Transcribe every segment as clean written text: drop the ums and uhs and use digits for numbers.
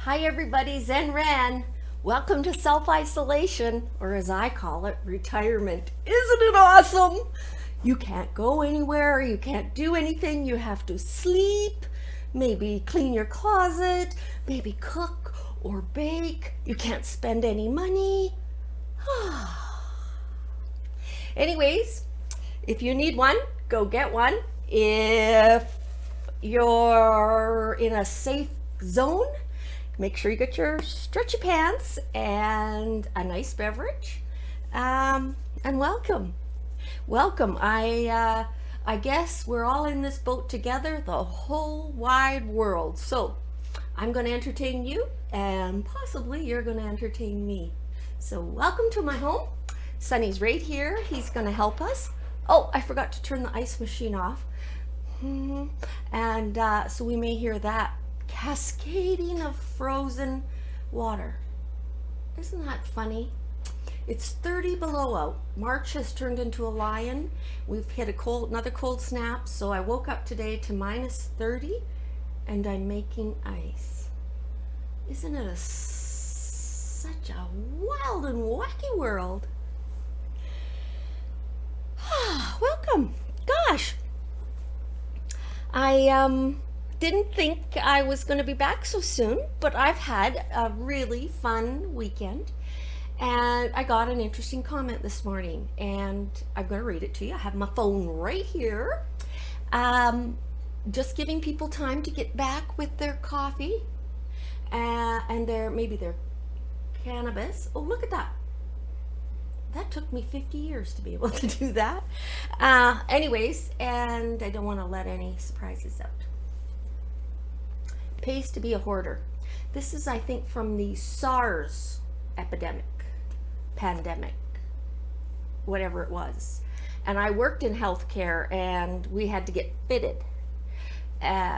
Hi everybody, Zen Ran. Welcome to self-isolation, or as I call it, retirement. Isn't it awesome? You can't go anywhere, you can't do anything, you have to sleep, maybe clean your closet, maybe cook or bake. You can't spend any money. Anyways, if you need one, go get one. If you're in a safe zone, make sure you get your stretchy pants and a nice beverage. And welcome. Welcome. I guess we're all in this boat together, the whole wide world. So I'm going to entertain you, and possibly you're going to entertain me. So welcome to my home. Sonny's right here. He's going to help us. Oh, I forgot to turn the ice machine off. And so we may hear that cascading of frozen water. Isn't that funny? It's 30 below out. March has turned into a lion. We've hit another cold snap. So I woke up today to minus 30 and I'm making ice. Isn't it such a wild and wacky world? Welcome. Gosh, I didn't think I was going to be back so soon, but I've had a really fun weekend, and I got an interesting comment this morning, and I'm going to read it to you. I have my phone right here. Just giving people time to get back with their coffee and maybe their cannabis. Oh, look at that. That took me 50 years to be able to do that. Anyways, and I don't want to let any surprises out. Pays to be a hoarder. This is, I think, from the SARS pandemic, whatever it was. And I worked in healthcare, and we had to get fitted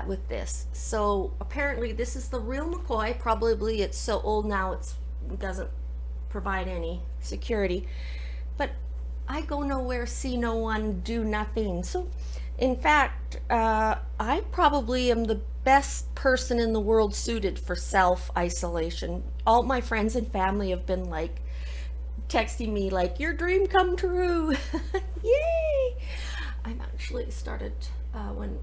with this. So apparently this is the real McCoy. Probably it's so old now it doesn't provide any security, but I go nowhere, see no one, do nothing. So in fact, I probably am the best person in the world suited for self-isolation. All my friends and family have been like texting me like, your dream come true. Yay! I'm actually started when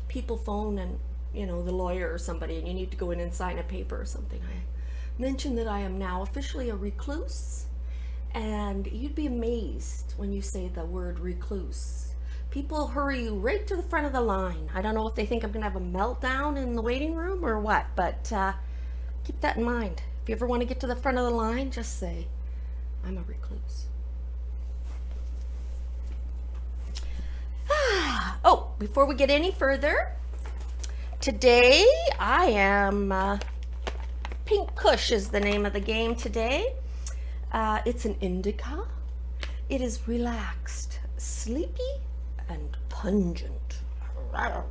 people phone and the lawyer or somebody and you need to go in and sign a paper or something, I mention that I am now officially a recluse, and you'd be amazed when you say the word recluse. People hurry you right to the front of the line. I don't know if they think I'm gonna have a meltdown in the waiting room or what, but keep that in mind. If you ever want to get to the front of the line, just say, I'm a recluse. Oh, before we get any further, today I am Pink Kush is the name of the game today. It's an indica. It is relaxed, sleepy, and pungent. What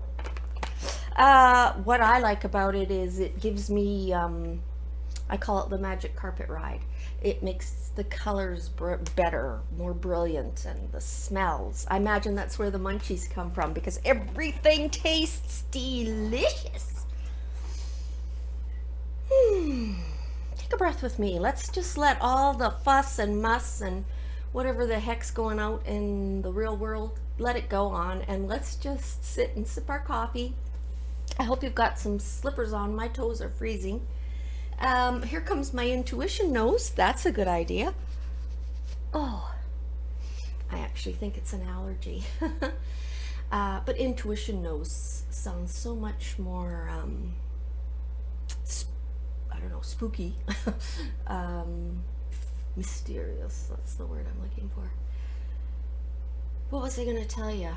I like about it is it gives me, I call it the magic carpet ride. It makes the colors better, more brilliant, and the smells. I imagine that's where the munchies come from, because everything tastes delicious. Take a breath with me. Let's just let all the fuss and muss and whatever the heck's going out in the real world, let it go on, and let's just sit and sip our coffee. I hope you've got some slippers on. My toes are freezing. Here comes my intuition nose. That's a good idea. Oh, I actually think it's an allergy. But intuition nose sounds so much more I don't know, spooky, mysterious. That's the word I'm looking for. What was I going to tell you?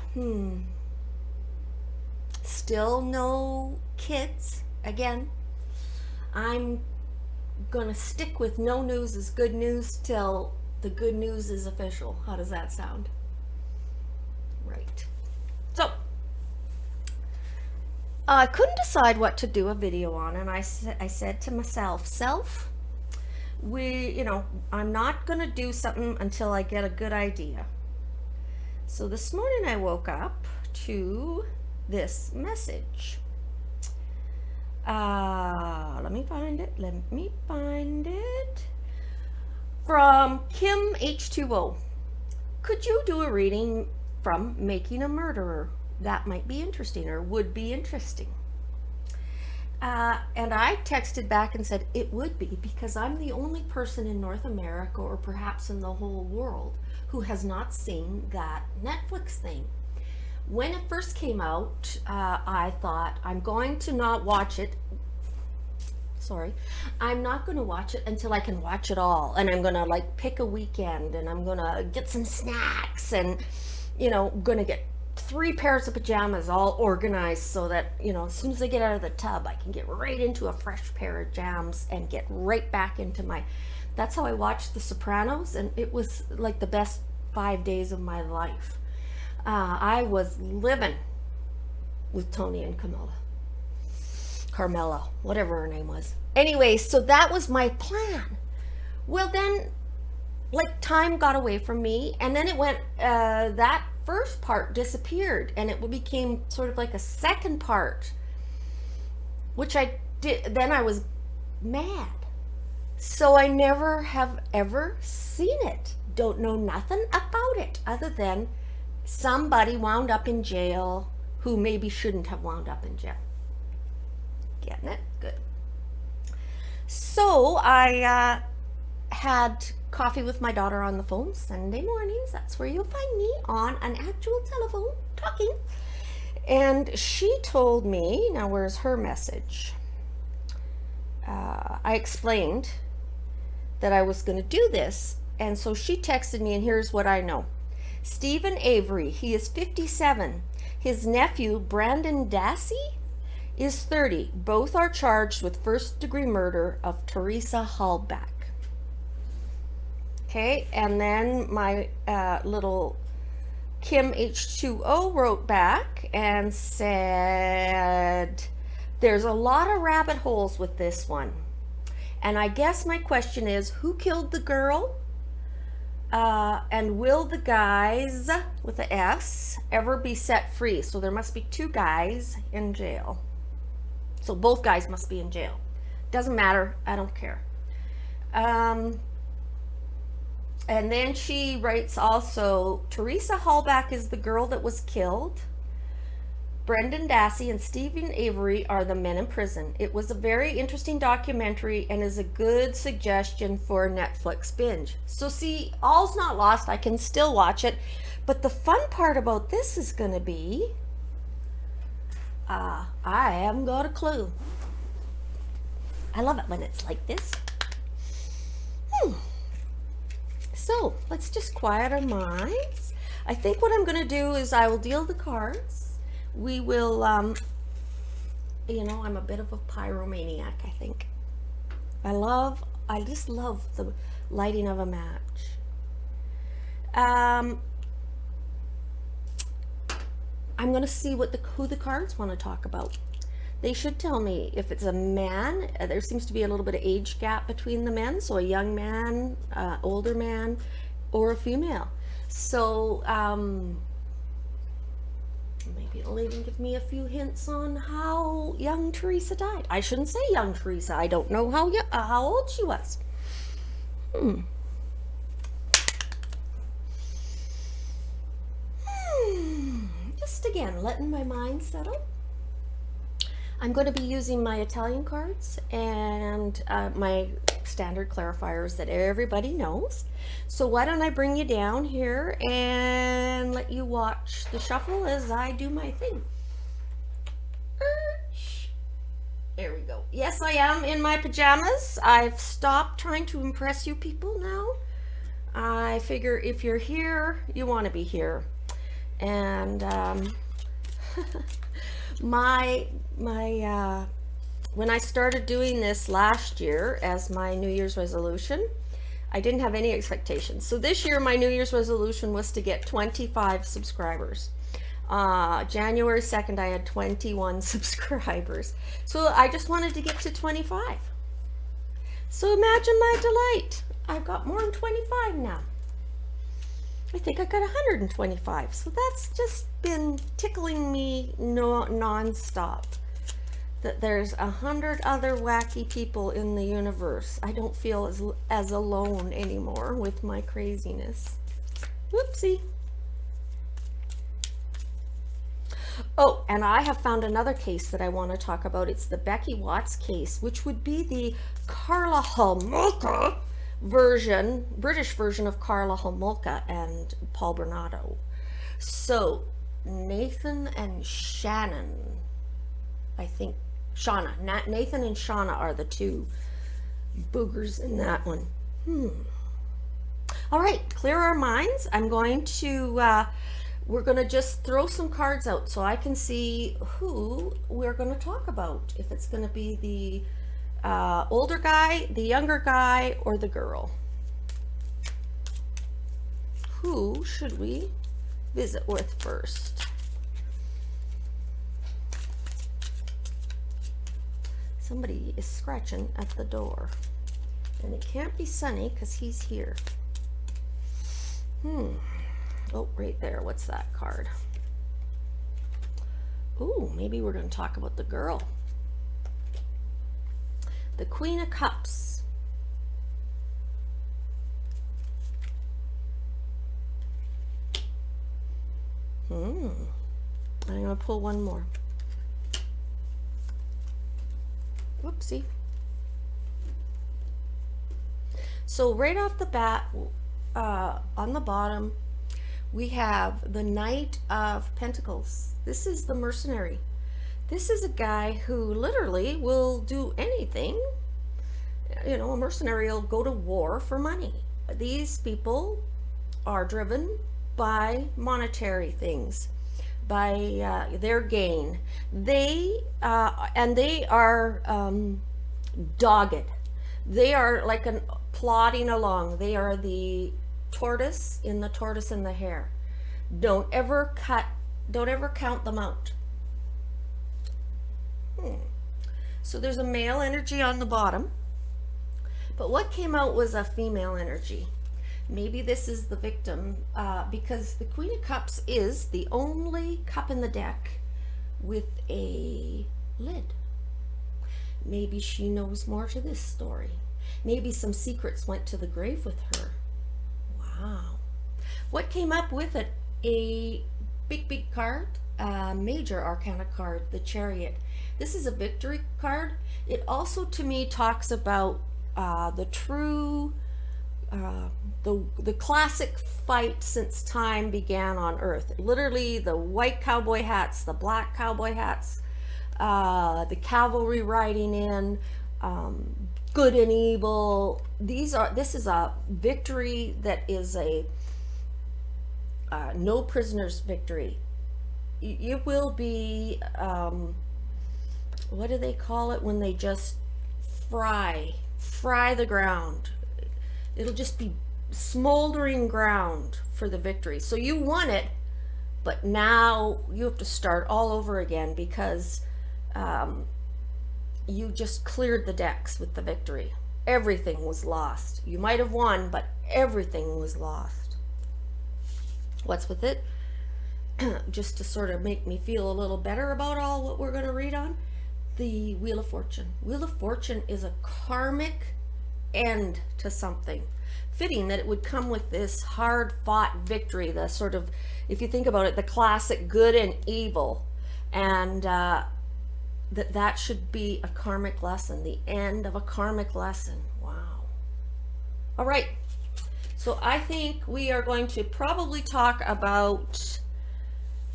Still no kids. Again, I'm going to stick with no news is good news till the good news is official. How does that sound? Right. So, I couldn't decide what to do a video on, and I said to myself, I'm not going to do something until I get a good idea. So this morning I woke up to this message. Let me find it. From Kim H2O. Could you do a reading from Making a Murderer? That might be interesting, or would be interesting. And I texted back and said it would be, because I'm the only person in North America, or perhaps in the whole world, who has not seen that Netflix thing. When it first came out, I thought, I'm going to not watch it. Sorry. I'm not going to watch it until I can watch it all. And I'm going to like pick a weekend, and I'm going to get some snacks, and, going to get 3 pairs of pajamas all organized so that, as soon as I get out of the tub, I can get right into a fresh pair of jams and get right back into that's how I watched The Sopranos. And it was like the best 5 days of my life. I was living with Tony and Carmela, whatever her name was. Anyway, so that was my plan. Well, then, like, time got away from me, and then it went, that first part disappeared, and it became sort of like a second part, which I did. Then I was mad. So I never have ever seen it. Don't know nothing about it other than somebody wound up in jail who maybe shouldn't have wound up in jail. Getting it? Good. So I had coffee with my daughter on the phone Sunday mornings. That's where you'll find me, on an actual telephone talking. And she told me, now where's her message? I explained that I was going to do this. And so she texted me, and here's what I know. Stephen Avery, he is 57. His nephew, Brandon Dassey, is 30. Both are charged with first-degree murder of Teresa Hallback. Okay, and then my little Kim H2O wrote back and said, there's a lot of rabbit holes with this one. And I guess my question is, who killed the girl? And will the guys, with the S, ever be set free? So there must be 2 guys in jail. So both guys must be in jail. Doesn't matter. I don't care. And then she writes also, Teresa Hallback is the girl that was killed. Brendan Dassey and Stephen Avery are the men in prison. It was a very interesting documentary and is a good suggestion for a Netflix binge. So see, all's not lost. I can still watch it. But the fun part about this is going to be, I haven't got a clue. I love it when it's like this. So let's just quiet our minds. I think what I'm going to do is I will deal the cards. We will, I'm a bit of a pyromaniac, I think. I just love the lighting of a match. I'm going to see who the cards want to talk about. They should tell me if it's a man. There seems to be a little bit of age gap between the men, so a young man, older man, or a female. So maybe it'll even give me a few hints on how young Teresa died. I shouldn't say young Teresa. I don't know how old she was. Just again, letting my mind settle. I'm going to be using my Italian cards and my standard clarifiers that everybody knows. So why don't I bring you down here and let you watch the shuffle as I do my thing. There we go. Yes, I am in my pajamas. I've stopped trying to impress you people now. I figure if you're here, you want to be here. And when I started doing this last year as my New Year's resolution, I didn't have any expectations. So this year my New Year's resolution was to get 25 subscribers. January 2nd I had 21 subscribers. So I just wanted to get to 25. So imagine my delight. I've got more than 25 now. I think I got 125. So that's just been tickling me non-stop. that there's 100 other wacky people in the universe. I don't feel as alone anymore with my craziness. Whoopsie. Oh, and I have found another case that I want to talk about. It's the Becky Watts case, which would be the Karla Homolka version, British version of Karla Homolka and Paul Bernardo. So Nathan and Shannon, I think Shauna, Nathan and Shauna are the two boogers in that one. All right, clear our minds. I'm going to we're going to just throw some cards out so I can see who we're going to talk about. If it's going to be the older guy, the younger guy, or the girl. Who should we visit with first? Somebody is scratching at the door. And it can't be Sunny because he's here. Oh, right there. What's that card? Ooh, maybe we're going to talk about the girl. The Queen of Cups. I'm going to pull one more. Whoopsie. So right off the bat, on the bottom, we have the Knight of Pentacles. This is the mercenary. This is a guy who literally will do anything. You know, a mercenary will go to war for money. These people are driven by monetary things, by their gain. They are dogged. They are like plodding along. They are the tortoise in the tortoise and the hare. Don't ever count them out. So there's a male energy on the bottom, but what came out was a female energy. Maybe this is the victim, because the Queen of Cups is the only cup in the deck with a lid. Maybe she knows more to this story. Maybe some secrets went to the grave with her. Wow. What came up with it? A big card, major arcana card, the Chariot. This is a victory card. It also, to me, talks about the true, the classic fight since time began on Earth. Literally, the white cowboy hats, the black cowboy hats, the cavalry riding in, good and evil. This is a victory that is a no prisoners victory. It will be, what do they call it when they just fry the ground? It'll just be smoldering ground for the victory. So you won it, but now you have to start all over again because you just cleared the decks with the victory. Everything was lost. You might have won, but everything was lost. What's with it? Just to sort of make me feel a little better about all what we're going to read on, the Wheel of Fortune. Wheel of Fortune is a karmic end to something. Fitting that it would come with this hard-fought victory, the sort of, if you think about it, the classic good and evil, and that should be a karmic lesson, the end of a karmic lesson. Wow. All right. So I think we are going to probably talk about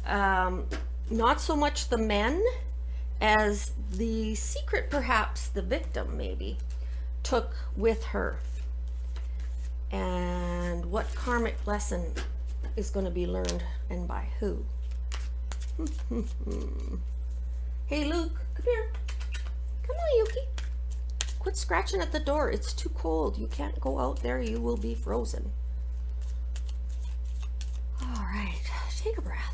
not so much the men as the secret, perhaps the victim maybe took with her, and what karmic lesson is going to be learned and by who. Hey Luke, come here. Come on, Yuki. Quit scratching at the door. It's too cold. You can't go out there. You will be frozen. All right, take a breath.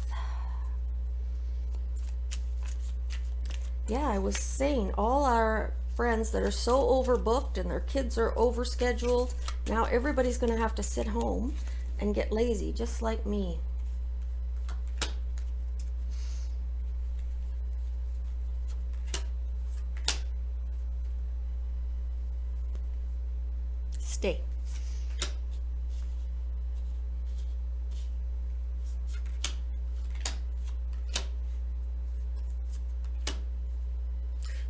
Yeah, I was saying, all our friends that are so overbooked and their kids are overscheduled, now everybody's going to have to sit home and get lazy, just like me. day.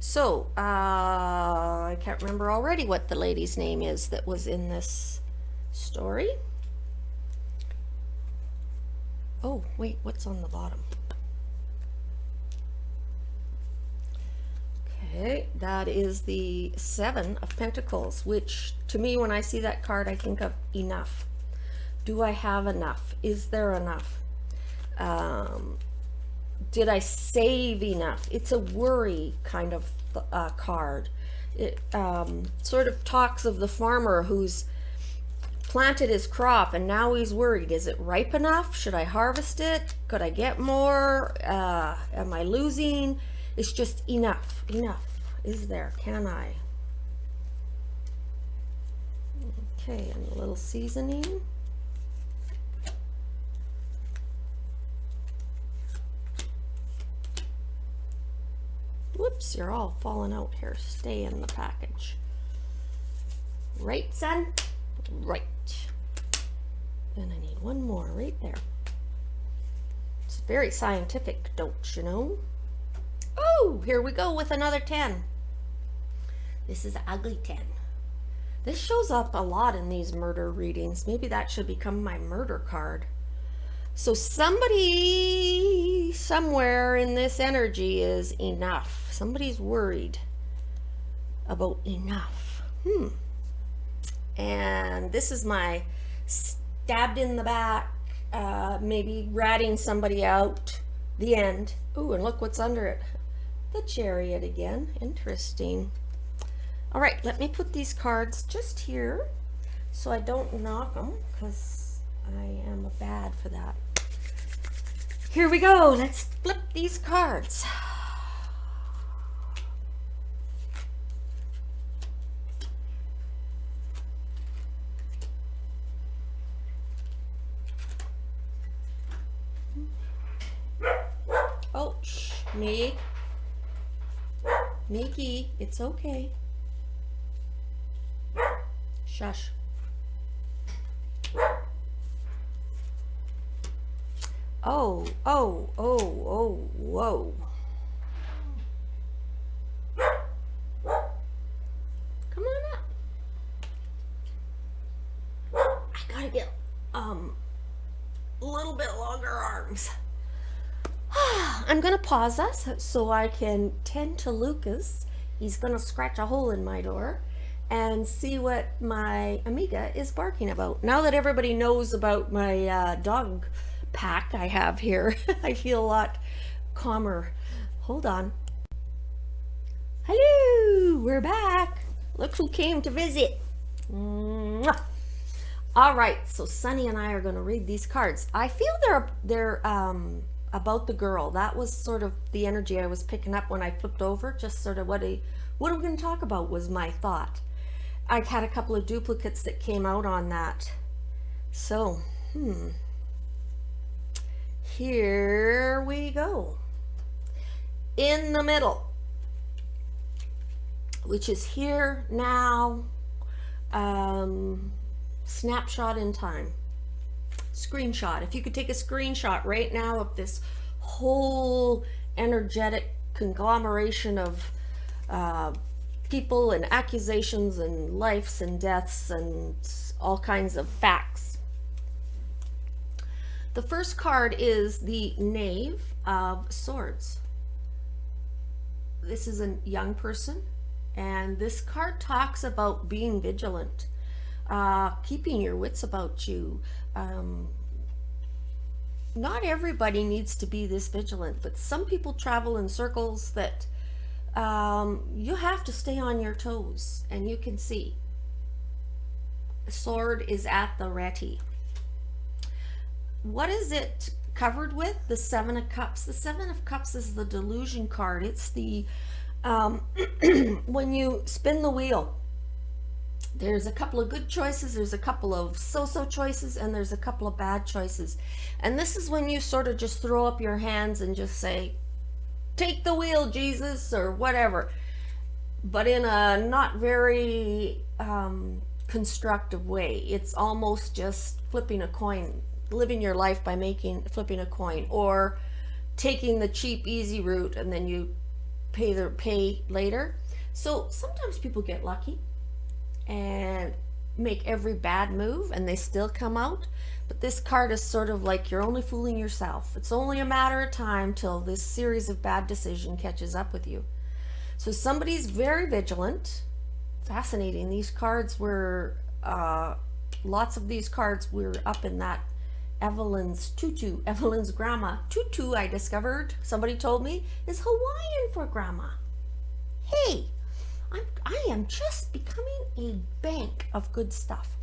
So, I can't remember already what the lady's name is that was in this story. Oh, wait, what's on the bottom? Okay, that is the Seven of Pentacles, which to me, when I see that card, I think of enough. Do I have enough? Is there enough? Did I save enough? It's a worry kind of card. It sort of talks of the farmer who's planted his crop and now he's worried. Is it ripe enough? Should I harvest it? Could I get more? Am I losing? It's just enough. Enough. Is there? Can I? Okay, and a little seasoning. Whoops, you're all falling out here. Stay in the package. Right, son? Right. And I need one more right there. It's very scientific, don't you know? Oh, here we go with another 10. This is an ugly 10. This shows up a lot in these murder readings. Maybe that should become my murder card. So somebody somewhere in this energy is enough. Somebody's worried about enough. And this is my stabbed in the back, maybe ratting somebody out, the end. Ooh, and look what's under it. The Chariot again. Interesting. All right, let me put these cards just here so I don't knock them, because I am bad for that. Here we go. Let's flip these cards. Oh, shh, Mickey, it's okay. Shush. Oh, whoa. Come on up. I gotta get a little bit longer arms. I'm gonna pause us so I can tend to Lucas. He's gonna scratch a hole in my door and see what my amiga is barking about. Now that everybody knows about my dog pack I have here, I feel a lot calmer. Hold on. Hello, we're back. Look who came to visit. Mwah. All right, so Sunny and I are going to read these cards. I feel they're about the girl. That was sort of the energy I was picking up when I flipped over. Just sort of what are we going to talk about was my thought. I had a couple of duplicates that came out on that. So, here we go. In the middle, which is here now, snapshot in time, screenshot. If you could take a screenshot right now of this whole energetic conglomeration of people and accusations and lives and deaths and all kinds of facts. The first card is the Knave of Swords. This is a young person, and this card talks about being vigilant, keeping your wits about you. Not everybody needs to be this vigilant, but some people travel in circles that you have to stay on your toes, and you can see the sword is at the ready. What is it covered with? The Seven of Cups. The Seven of Cups is the delusion card. It's the when you spin the wheel, there's a couple of good choices, there's a couple of so-so choices, and there's a couple of bad choices. And this is when you sort of just throw up your hands and just say, take the wheel, Jesus, or whatever. But in a not very constructive way. It's almost just flipping a coin, living your life by flipping a coin, or taking the cheap, easy route and then you pay later. So sometimes people get lucky and make every bad move and they still come out. But this card is sort of like you're only fooling yourself. It's only a matter of time till this series of bad decision catches up with you. So somebody's very vigilant. Fascinating. These cards were, lots of these cards were up in that Evelyn's tutu, Evelyn's grandma. Tutu, I discovered, somebody told me, is Hawaiian for grandma. Hey, I am just becoming a bank of good stuff.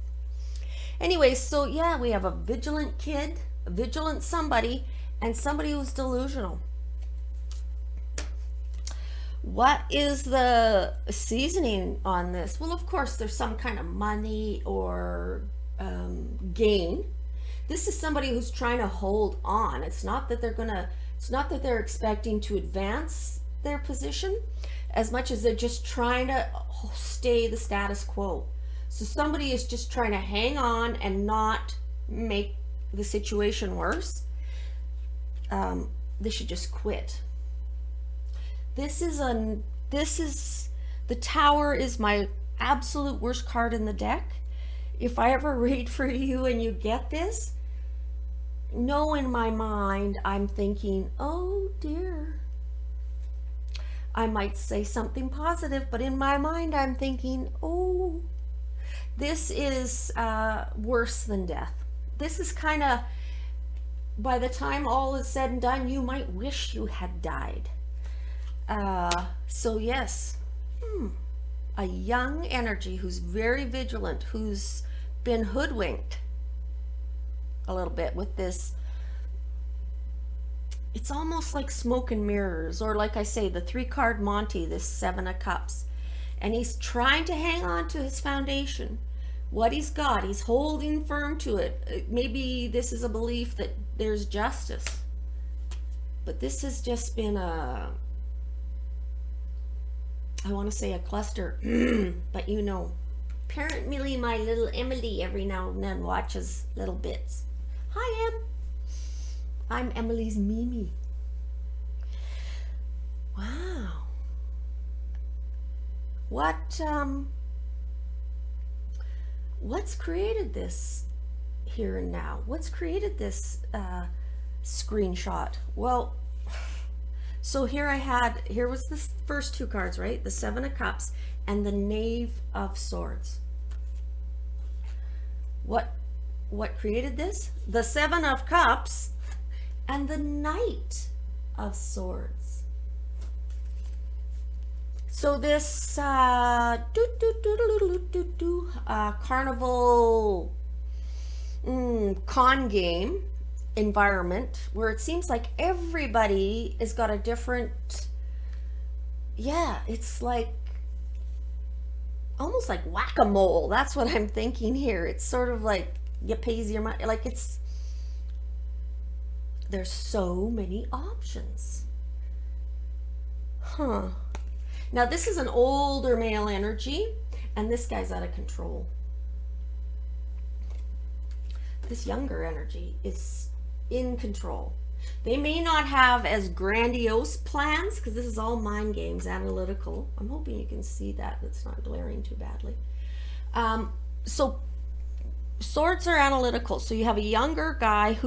Anyway, so yeah, we have a vigilant kid, a vigilant somebody, and somebody who's delusional. What is the seasoning on this? Well, of course, there's some kind of money or gain. This is somebody who's trying to hold on. It's not that they're expecting to advance their position as much as they're just trying to stay the status quo. So somebody is just trying to hang on and not make the situation worse. They should just quit. The Tower is my absolute worst card in the deck. If I ever read for you and you get this, know in my mind I'm thinking, oh dear. I might say something positive, but in my mind I'm thinking, oh, this is worse than death. This is kind of, by the time all is said and done, you might wish you had died. So yes, a young energy who's very vigilant, who's been hoodwinked a little bit with this. It's almost like smoke and mirrors, or like I say, the 3-card Monty, this 7 of Cups. And he's trying to hang on to his foundation. What he's got, he's holding firm to it. Maybe this is a belief that there's justice. But this has just been I want to say a cluster, but you know, apparently my little Emily every now and then watches little bits. Hi, Em. I'm Emily's Mimi. Wow. What's created this here and now? What's created this screenshot? Well, so here was the first 2 cards, right? The 7 of Cups and the Knave of Swords. What created this? The 7 of Cups and the Knight of Swords. So this carnival con game environment where it seems like everybody has got a different, it's like almost like whack-a-mole. That's what I'm thinking here. It's sort of like you pays your money, like there's so many options. Now this is an older male energy, and this guy's out of control. This younger energy is in control. They may not have as grandiose plans, because this is all mind games, analytical. I'm hoping you can see that. It's not glaring too badly. So swords are analytical. So you have a younger guy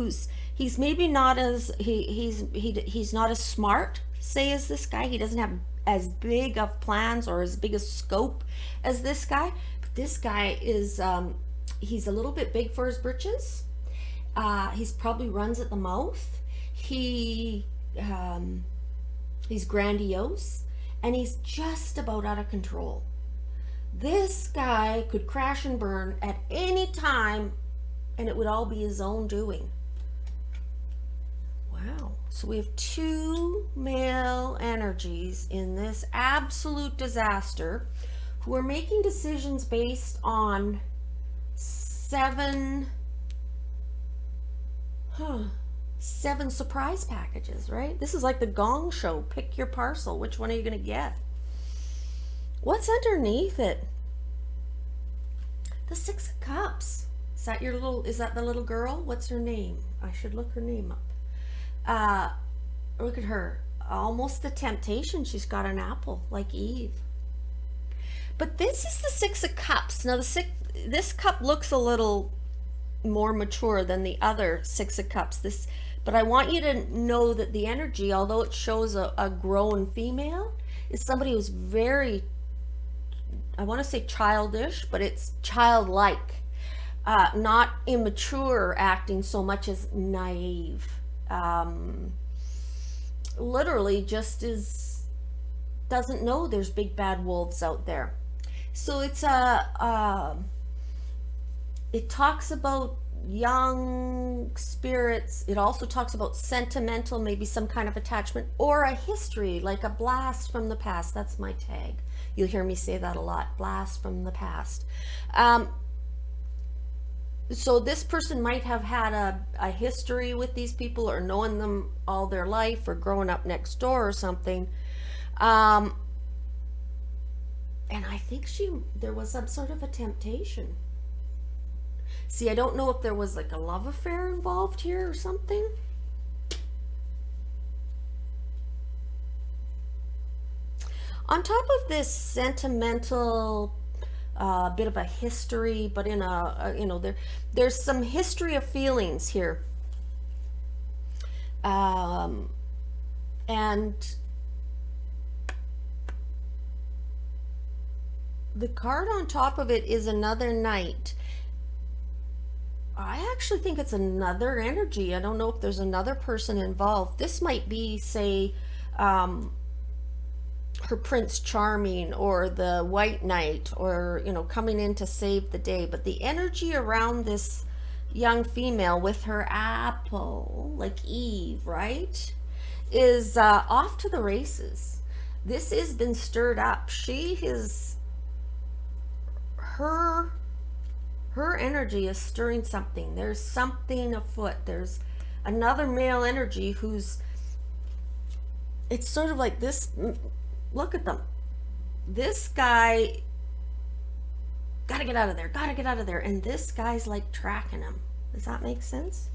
he's maybe not as he's not as smart, say, as this guy. He doesn't have as big of plans or as big a scope as this guy. But this guy is he's a little bit big for his britches. He's probably runs at the mouth. He's grandiose, and he's just about out of control. This guy could crash and burn at any time, and it would all be his own doing. Wow. So we have 2 male energies in this absolute disaster who are making decisions based on 7 surprise packages, right? This is like the Gong Show. Pick your parcel. Which one are you going to get? What's underneath it? The Six of Cups. Is that the little girl? What's her name? I should look her name up. Look at her. Almost the temptation. She's got an apple like Eve. But this is the Six of Cups. Now this cup looks a little more mature than the other Six of Cups. But I want you to know that the energy, although it shows a grown female, is somebody who's very, I want to say childish, but it's childlike. Not immature acting so much as naive. Literally just doesn't know there's big bad wolves out there. So it talks about young spirits. It also talks about sentimental, maybe some kind of attachment or a history, like a blast from the past. That's my tag. You'll hear me say that a lot, blast from the past. So this person might have had a history with these people, or known them all their life, or growing up next door or something. And I think there was some sort of a temptation. See, I don't know if there was like a love affair involved here or something. On top of this sentimental bit of a history, but in there's some history of feelings here. And the card on top of it is another knight. I actually think it's another energy. I don't know if there's another person involved. This might be, say, her Prince Charming or the White Knight, or coming in to save the day. But the energy around this young female with her apple, like Eve, right, is off to the races. This has been stirred up. Her energy is stirring something. There's something afoot. There's another male energy it's sort of like this. Look at them. This guy, gotta get out of there. And this guy's like tracking him. Does that make sense?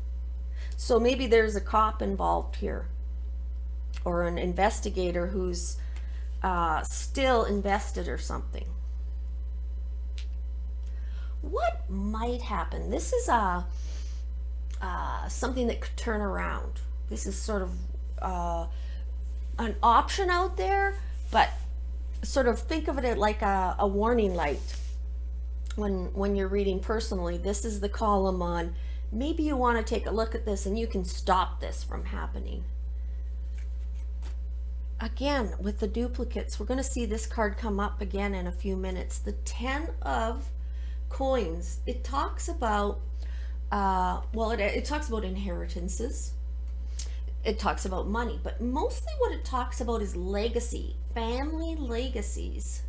So maybe there's a cop involved here, or an investigator who's still invested or something. What might happen? This is something that could turn around. This is sort of an option out there, but sort of think of it like a warning light. When you're reading personally, this is the column on maybe you want to take a look at this and you can stop this from happening. Again, with the duplicates, we're going to see this card come up again in a few minutes. The 10 of coins. It talks about it talks about inheritances. It talks about money, but mostly what it talks about is legacy, family legacies.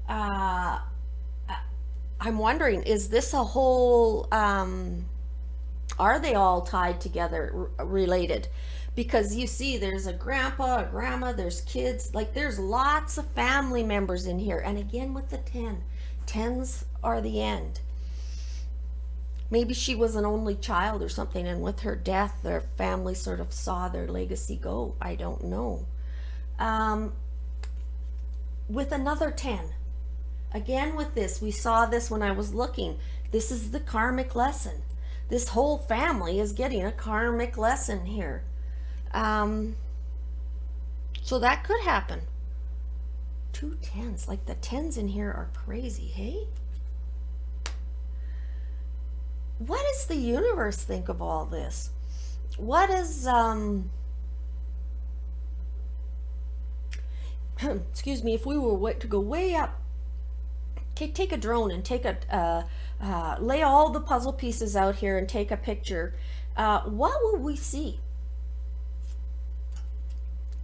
I'm wondering, is this a whole, are they all tied together, related? Because you see, there's a grandpa, a grandma, there's kids, like there's lots of family members in here. And again, with the 10, 10s are the end. Maybe she was an only child or something, and with her death, their family sort of saw their legacy go. I don't know. With another 10, again with this, we saw this when I was looking. This is the karmic lesson. This whole family is getting a karmic lesson here. So that could happen. 2 10s, like the 10s in here are crazy, hey? What does the universe think of all this? What is, excuse me, if we were to go way up, take a drone and lay all the puzzle pieces out here and take a picture, what will we see?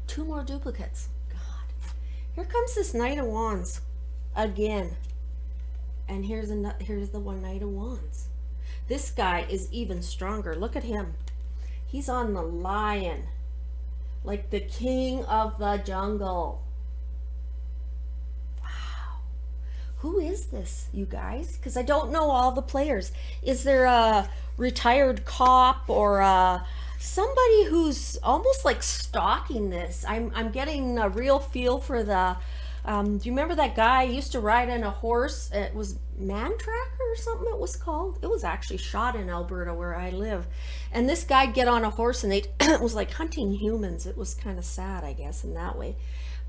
2 more duplicates. God. Here comes this Knight of Wands again. And here's the one Knight of Wands. This guy is even stronger. Look at him. He's on the lion, like the king of the jungle. Wow. Who is this, you guys? Because I don't know all the players. Is there a retired cop or somebody who's almost like stalking this? I'm getting a real feel for the. Do you remember that guy used to ride on a horse? It was Man Tracker or something it was called. It was actually shot in Alberta where I live. And this guy get on a horse and they it was like hunting humans. It was kind of sad, I guess, in that way.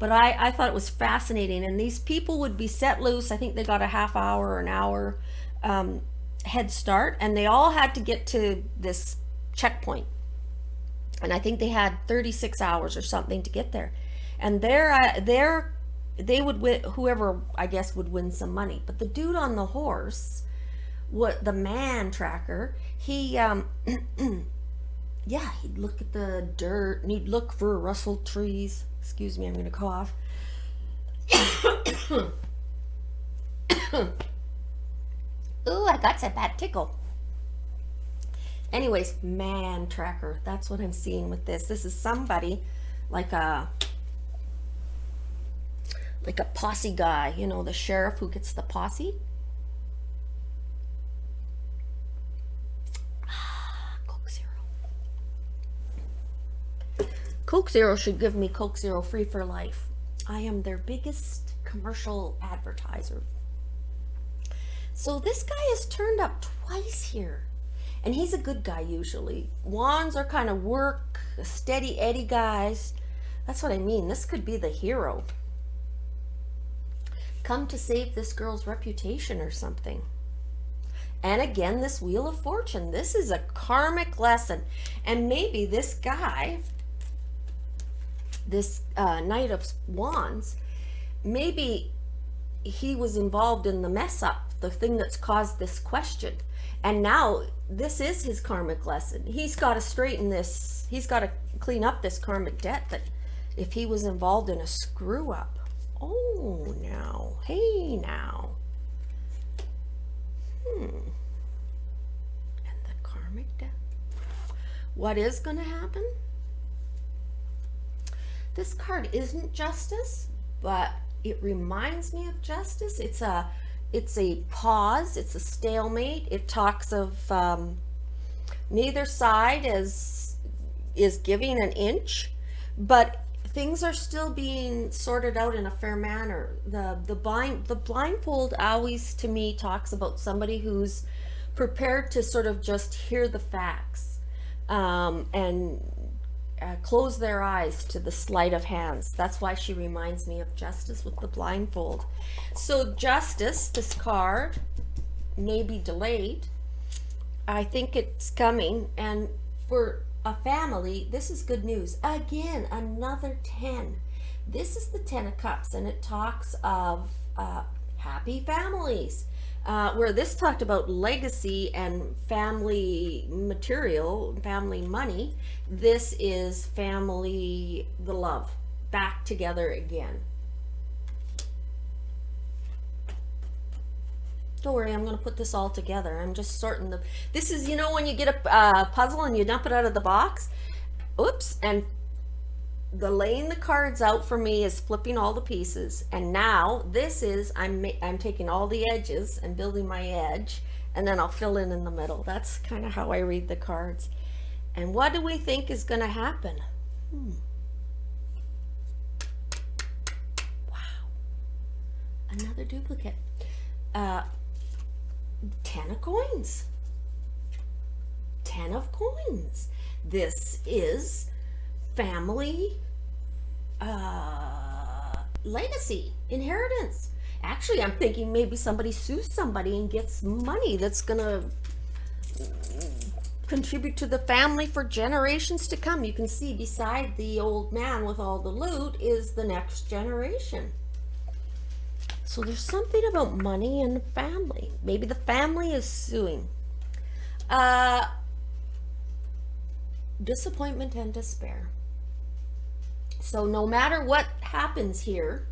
But I thought it was fascinating. And these people would be set loose. I think they got a half hour or an hour head start. And they all had to get to this checkpoint. And I think they had 36 hours or something to get there. And they would win, whoever I guess would win some money. But the dude on the horse, what the Man Tracker, he yeah, he'd look at the dirt and he'd look for rustled trees. Excuse me, I'm gonna cough. Ooh, I got a bad tickle. Anyways, Man Tracker, that's what I'm seeing with this. This is somebody like a posse guy, you know, the sheriff who gets the posse. Coke Zero. Coke Zero should give me Coke Zero free for life. I am their biggest commercial advertiser. So this guy has turned up twice here. And he's a good guy usually. Wands are kind of work, steady Eddie guys. That's what I mean. This could be the hero. Come to save this girl's reputation or something. And again, this Wheel of Fortune. This is a karmic lesson. And maybe this guy, this Knight of Wands, maybe he was involved in the mess up, the thing that's caused this question. And now this is his karmic lesson. He's got to straighten this. He's got to clean up this karmic debt that if he was involved in a screw up. Oh, now. Hey, now. And the karmic debt. What is going to happen? This card isn't justice, but it reminds me of justice. It's a pause. It's a stalemate. It talks of neither side is giving an inch, but things are still being sorted out in a fair manner. The blindfold always to me talks about somebody who's prepared to sort of just hear the facts and close their eyes to the sleight of hands. That's why she reminds me of justice with the blindfold. So justice, this card, may be delayed. I think it's coming, and for a family, this is good news. Again, another 10. This is the 10 of Cups, and it talks of happy families. Where this talked about legacy and family material, family money, this is family, the love, back together again. Don't worry, I'm going to put this all together. I'm just sorting this is, you know, when you get a puzzle and you dump it out of the box. Oops, and the laying the cards out for me is flipping all the pieces. And now this is, I'm taking all the edges and building my edge, and then I'll fill in the middle. That's kind of how I read the cards. And what do we think is going to happen? Wow. Another duplicate. 10 of coins. 10 of coins. This is family legacy, inheritance. Actually, I'm thinking maybe somebody sues somebody and gets money that's gonna contribute to the family for generations to come. You can see beside the old man with all the loot is the next generation. So there's something about money and family. Maybe the family is suing. Disappointment and despair. So no matter what happens here,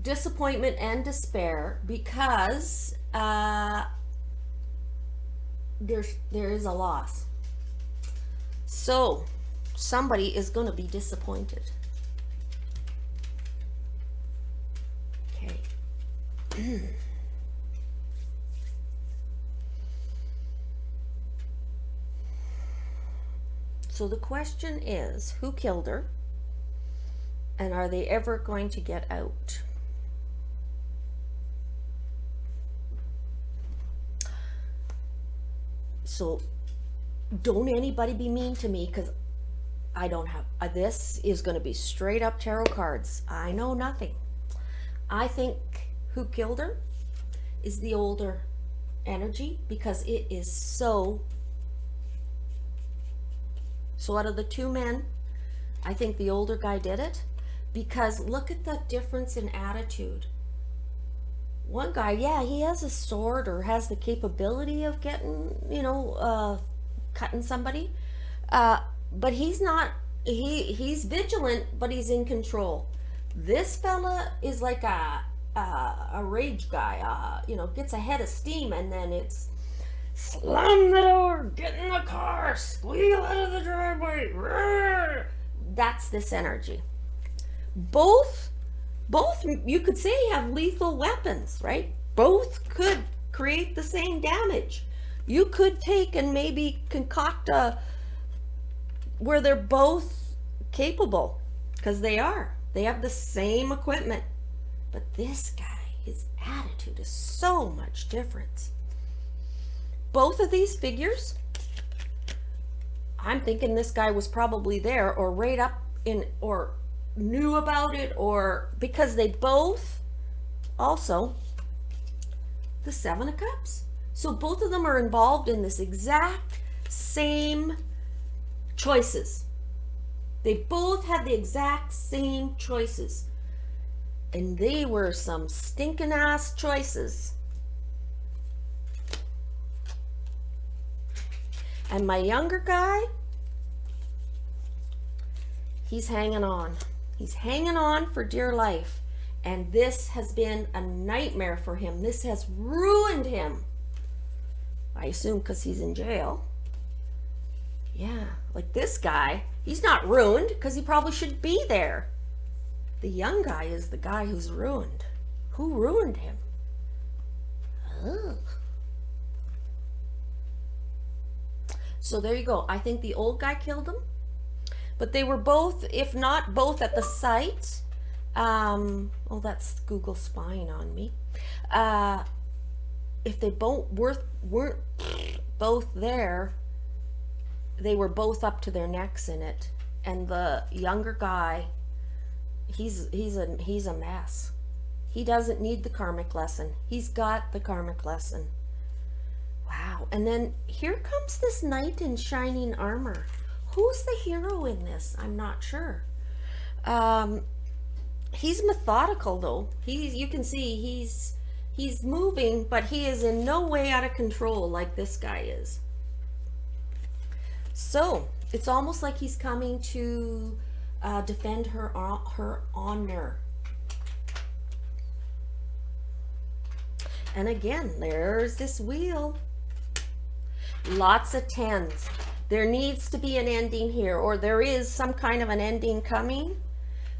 disappointment and despair, because there is a loss. So somebody is going to be disappointed. Okay. So the question is, who killed her? And are they ever going to get out? So don't anybody be mean to me, because I don't have, this is going to be straight up tarot cards. I know nothing. I think who killed her is the older energy, because it is so out of the two men, I think the older guy did it, because look at the difference in attitude. One guy, yeah, he has a sword or has the capability of getting, cutting somebody, but he's not, he's vigilant, but he's in control. This fella is like a rage guy, gets a head of steam, and then it's slam the door, get in the car, squeal out of the driveway. Roar. That's this energy. Both you could say have lethal weapons, right? Both could create the same damage. You could take and maybe concoct where they're both capable, because they have the same equipment. But this guy, his attitude is so much different. Both of these figures, I'm thinking this guy was probably there or right up in, or knew about it, or because they both also the Seven of Cups. So both of them are involved in this exact same choices. They both had the exact same choices. And they were some stinking ass choices. And my younger guy, he's hanging on. He's hanging on for dear life. And this has been a nightmare for him. This has ruined him. I assume because he's in jail. Yeah, like this guy, he's not ruined because he probably should be there. The young guy is the guy who's ruined. Who ruined him? Ugh. So there you go. I think the old guy killed him. But they were both, if not both, at the site. Oh, that's Google spying on me. If they both weren't both there, they were both up to their necks in it. And the younger guy, he's a mess. He doesn't need the karmic lesson. He's got the karmic lesson. Wow. And then here comes this knight in shining armor. Who's the hero in this? I'm not sure. He's methodical though. You can see he's moving, but he is in no way out of control like this guy is. So it's almost like he's coming to defend her honor. And again, there's this wheel. Lots of tens. There needs to be an ending here, or there is some kind of an ending coming.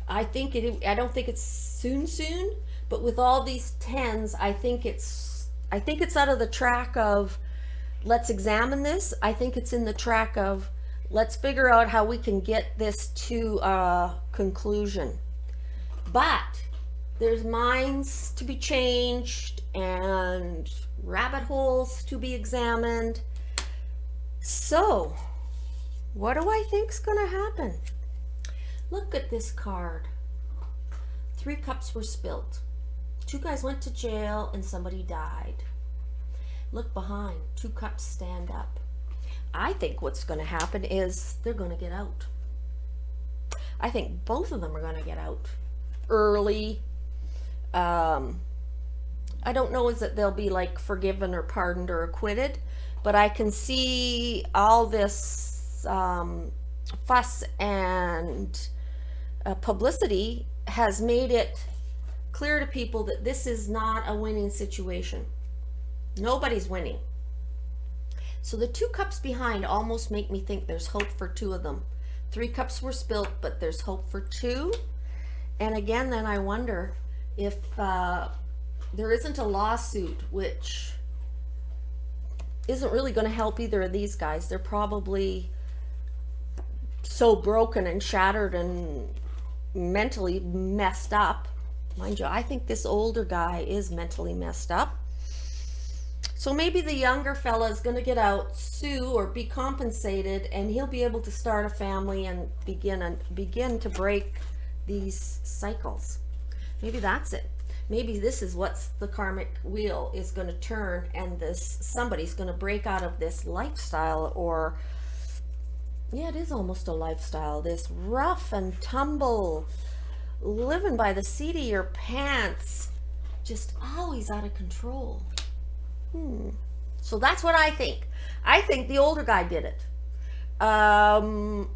I don't think it's soon, but with all these tens, I think it's out of the track of let's examine this. I think it's in the track of let's figure out how we can get this to a conclusion. But there's minds to be changed and rabbit holes to be examined. So, what do I think's gonna happen? Look at this card. 3 cups were spilt. 2 guys went to jail and somebody died. Look behind. 2 cups stand up. I think what's going to happen is they're going to get out. I think both of them are going to get out early. I don't know is that they'll be like forgiven or pardoned or acquitted, but I can see all this fuss and publicity has made it clear to people that this is not a winning situation. Nobody's winning. So the 2 cups behind almost make me think there's hope for 2 of them. 3 cups were spilt, but there's hope for 2. And again, then I wonder if there isn't a lawsuit, which isn't really going to help either of these guys. They're probably so broken and shattered and mentally messed up. Mind you, I think this older guy is mentally messed up. So maybe the younger fella is going to get out, sue, or be compensated, and he'll be able to start a family and begin to break these cycles. Maybe that's it. Maybe this is what's the karmic wheel is going to turn, and this somebody's going to break out of this lifestyle, or yeah, it is almost a lifestyle. This rough and tumble, living by the seat of your pants, just always out of control. So that's what I think. I think the older guy did it. And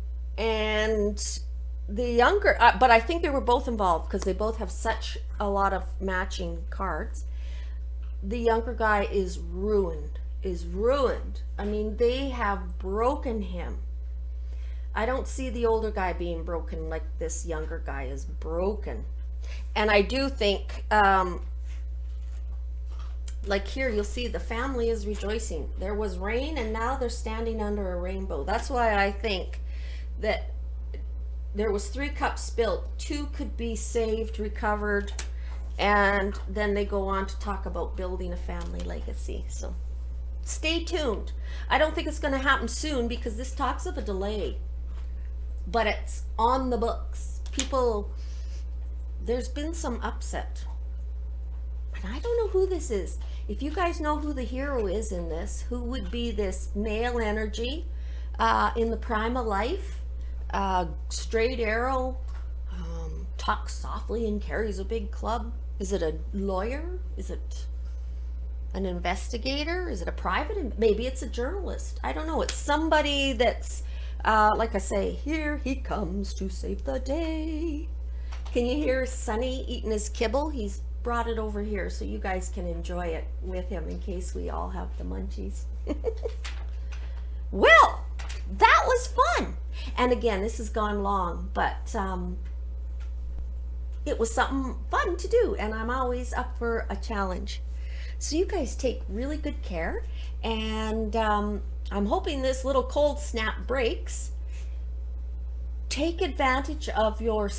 the younger, but I think they were both involved because they both have such a lot of matching cards. The younger guy is ruined, I mean, they have broken him. I don't see the older guy being broken like this younger guy is broken. And I do think, like here, you'll see the family is rejoicing. There was rain and now they're standing under a rainbow. That's why I think that there was 3 cups spilled. 2 could be saved, recovered, and then they go on to talk about building a family legacy. So stay tuned. I don't think it's going to happen soon because this talks of a delay, but it's on the books. People, there's been some upset. And I don't know who this is. If you guys know who the hero is in this, who would be this male energy in the prime of life, straight arrow, talks softly and carries a big club. Is it a lawyer? Is it an investigator? Is it a private? Maybe it's a journalist. I don't know. It's somebody that's, like I say, here he comes to save the day. Can you hear Sonny eating his kibble? He's brought it over here so you guys can enjoy it with him in case we all have the munchies. Well, that was fun. And again, this has gone long, but it was something fun to do, and I'm always up for a challenge. So you guys take really good care, and I'm hoping this little cold snap breaks. Take advantage of your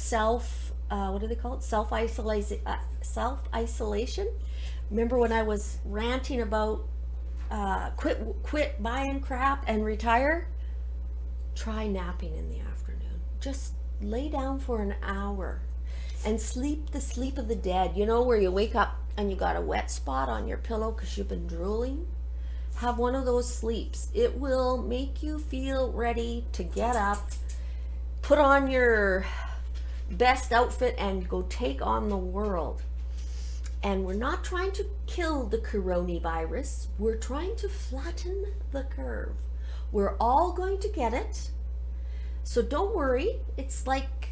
what do they call it? Self-isolation. Remember when I was ranting about quit buying crap and retire? Try napping in the afternoon. Just lay down for an hour and sleep the sleep of the dead. You know, where you wake up and you got a wet spot on your pillow because you've been drooling? Have one of those sleeps. It will make you feel ready to get up, put on your best outfit, and go take on the world. And we're not trying to kill the coronavirus. We're trying to flatten the curve. We're all going to get it. So don't worry. It's like,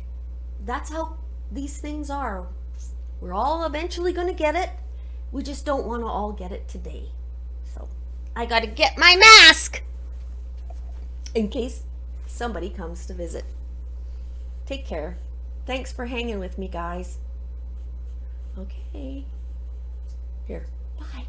that's how these things are. We're all eventually going to get it. We just don't want to all get it today. So I got to get my mask in case somebody comes to visit. Take care. Thanks for hanging with me, guys. Okay. Here. Bye.